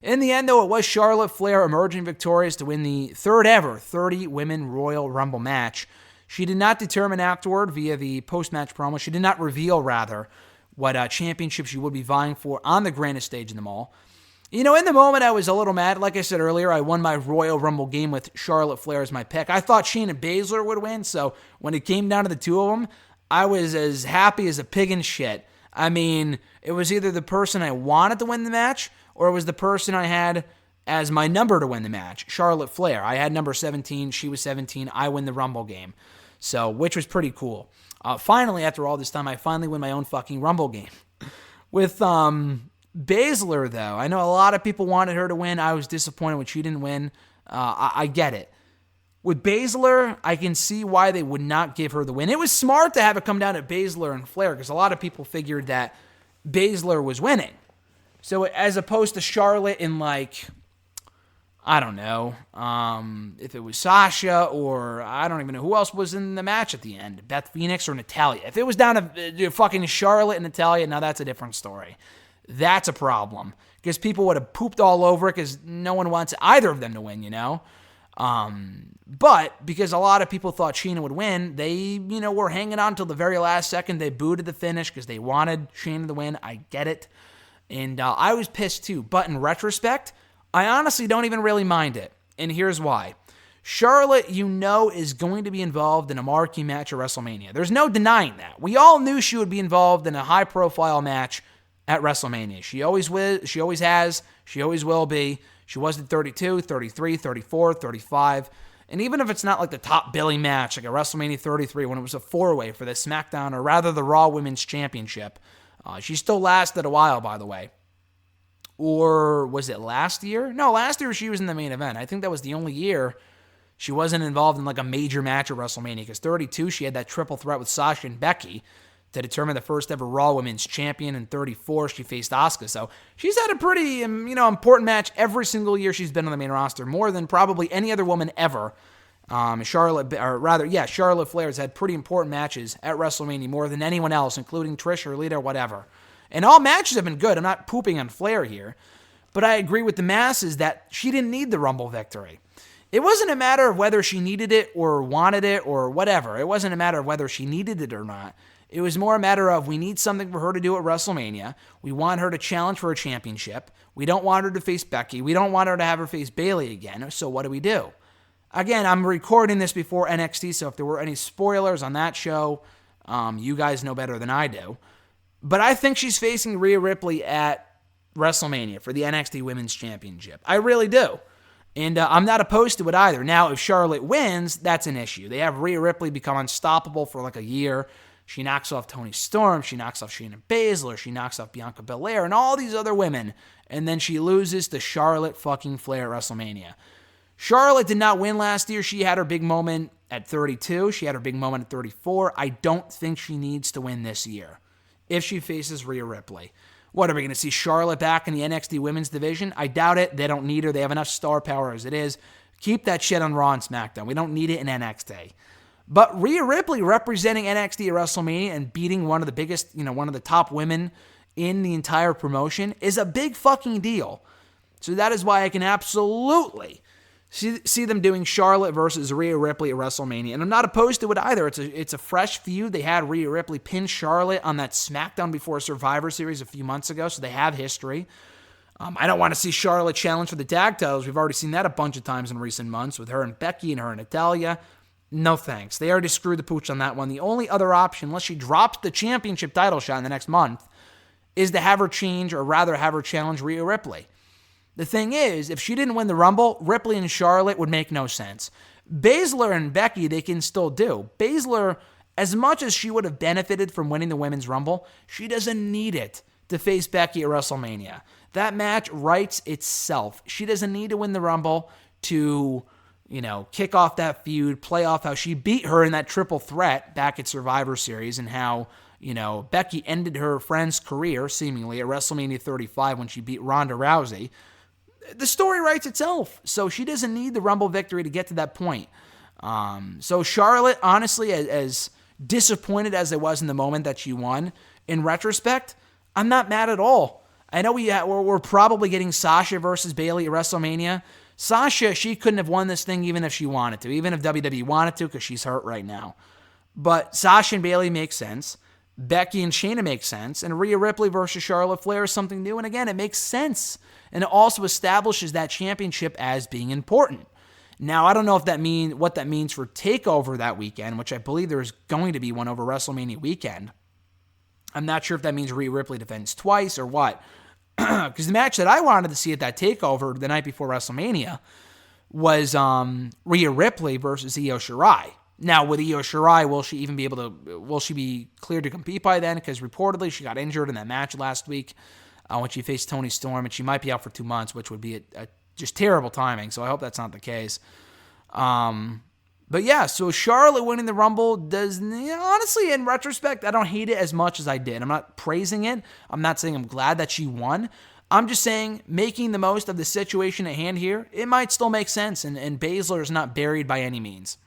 In the end, though, it was Charlotte Flair emerging victorious to win the third ever 30-women Royal Rumble match. She did not determine afterward via the post-match promo. She did not reveal, rather, what championship she would be vying for on the grandest stage in them all. In the moment, I was a little mad. Like I said earlier, I won my Royal Rumble game with Charlotte Flair as my pick. I thought Shayna Baszler would win, so when it came down to the two of them, I was as happy as a pig in shit. I mean, it was either the person I wanted to win the match, or it was the person I had as my number to win the match, Charlotte Flair. I had number 17, she was 17, I win the Rumble game. So, which was pretty cool. Finally, after all this time, I finally win my own fucking Rumble game. With Baszler, though, I know a lot of people wanted her to win. I was disappointed when she didn't win. I get it. With Baszler, I can see why they would not give her the win. It was smart to have it come down to Baszler and Flair, because a lot of people figured that Baszler was winning. So as opposed to Charlotte in, like, I don't know, if it was Sasha or I don't even know who else was in the match at the end, Beth Phoenix or Natalya. If it was down to fucking Charlotte and Natalya, now that's a different story. That's a problem, because people would have pooped all over it, because no one wants either of them to win, But because a lot of people thought Shayna would win, they, were hanging on until the very last second. They booed at the finish because they wanted Shayna to win. I get it. And I was pissed too. But in retrospect, I honestly don't even really mind it. And here's why. Charlotte, is going to be involved in a marquee match at WrestleMania. There's no denying that. We all knew she would be involved in a high-profile match at WrestleMania. She always has, she always will be. She was at 32, 33, 34, 35. And even if it's not like the top billing match, like a WrestleMania 33 when it was a four-way for the SmackDown, or rather the Raw Women's Championship, she still lasted a while, by the way. Or was it last year? No, last year she was in the main event. I think that was the only year she wasn't involved in like a major match at WrestleMania, because 32, she had that triple threat with Sasha and Becky to determine the first ever Raw Women's Champion. In 34, she faced Asuka. So she's had a pretty, important match every single year she's been on the main roster, more than probably any other woman ever. Charlotte Flair has had pretty important matches at WrestleMania, more than anyone else, including Trish or Lita or whatever. And all matches have been good. I'm not pooping on Flair here. But I agree with the masses that she didn't need the Rumble victory. It wasn't a matter of whether she needed it or wanted it or whatever. It wasn't a matter of whether she needed it or not. It was more a matter of, we need something for her to do at WrestleMania. We want her to challenge for a championship. We don't want her to face Becky. We don't want her to have her face Bayley again. So what do? Again, I'm recording this before NXT, so if there were any spoilers on that show, you guys know better than I do. But I think she's facing Rhea Ripley at WrestleMania for the NXT Women's Championship. I really do. And I'm not opposed to it either. Now, if Charlotte wins, that's an issue. They have Rhea Ripley become unstoppable for like a year. She knocks off Toni Storm. She knocks off Shayna Baszler. She knocks off Bianca Belair and all these other women. And then she loses to Charlotte fucking Flair at WrestleMania. Charlotte did not win last year. She had her big moment at 32. She had her big moment at 34. I don't think she needs to win this year if she faces Rhea Ripley. What, are we going to see Charlotte back in the NXT Women's Division? I doubt it. They don't need her. They have enough star power as it is. Keep that shit on Raw and SmackDown. We don't need it in NXT. But Rhea Ripley representing NXT at WrestleMania and beating one of the biggest, one of the top women in the entire promotion is a big fucking deal. So that is why I can absolutely see them doing Charlotte versus Rhea Ripley at WrestleMania. And I'm not opposed to it either. It's a fresh feud. They had Rhea Ripley pin Charlotte on that SmackDown before Survivor Series a few months ago, so they have history. I don't want to see Charlotte challenge for the tag titles. We've already seen that a bunch of times in recent months with her and Becky and her and Natalya. No thanks. They already screwed the pooch on that one. The only other option, unless she drops the championship title shot in the next month, is to have her change, or rather have her challenge Rhea Ripley. The thing is, if she didn't win the Rumble, Ripley and Charlotte would make no sense. Baszler and Becky, they can still do. Baszler, as much as she would have benefited from winning the Women's Rumble, she doesn't need it to face Becky at WrestleMania. That match writes itself. She doesn't need to win the Rumble to, kick off that feud, play off how she beat her in that triple threat back at Survivor Series, and how, Becky ended her friend's career, seemingly, at WrestleMania 35 when she beat Ronda Rousey. The story writes itself, so she doesn't need the Rumble victory to get to that point. So Charlotte, honestly, as disappointed as I was in the moment that she won, in retrospect, I'm not mad at all. I know we're probably getting Sasha versus Bayley at WrestleMania. Sasha, she couldn't have won this thing even if she wanted to, even if WWE wanted to, because she's hurt right now. But Sasha and Bayley make sense. Becky and Shayna make sense. And Rhea Ripley versus Charlotte Flair is something new. And again, it makes sense. And it also establishes that championship as being important. Now, I don't know if what that means for TakeOver that weekend, which I believe there's going to be one over WrestleMania weekend. I'm not sure if that means Rhea Ripley defends twice or what. Because the match that I wanted to see at that TakeOver the night before WrestleMania was Rhea Ripley versus Io Shirai. Now, with Io Shirai, will she be cleared to compete by then? Because reportedly she got injured in that match last week when she faced Toni Storm, and she might be out for 2 months, which would be a just terrible timing. So I hope that's not the case. But yeah, so Charlotte winning the Rumble does, honestly, in retrospect, I don't hate it as much as I did. I'm not praising it. I'm not saying I'm glad that she won. I'm just saying, making the most of the situation at hand here, it might still make sense, and Baszler is not buried by any means.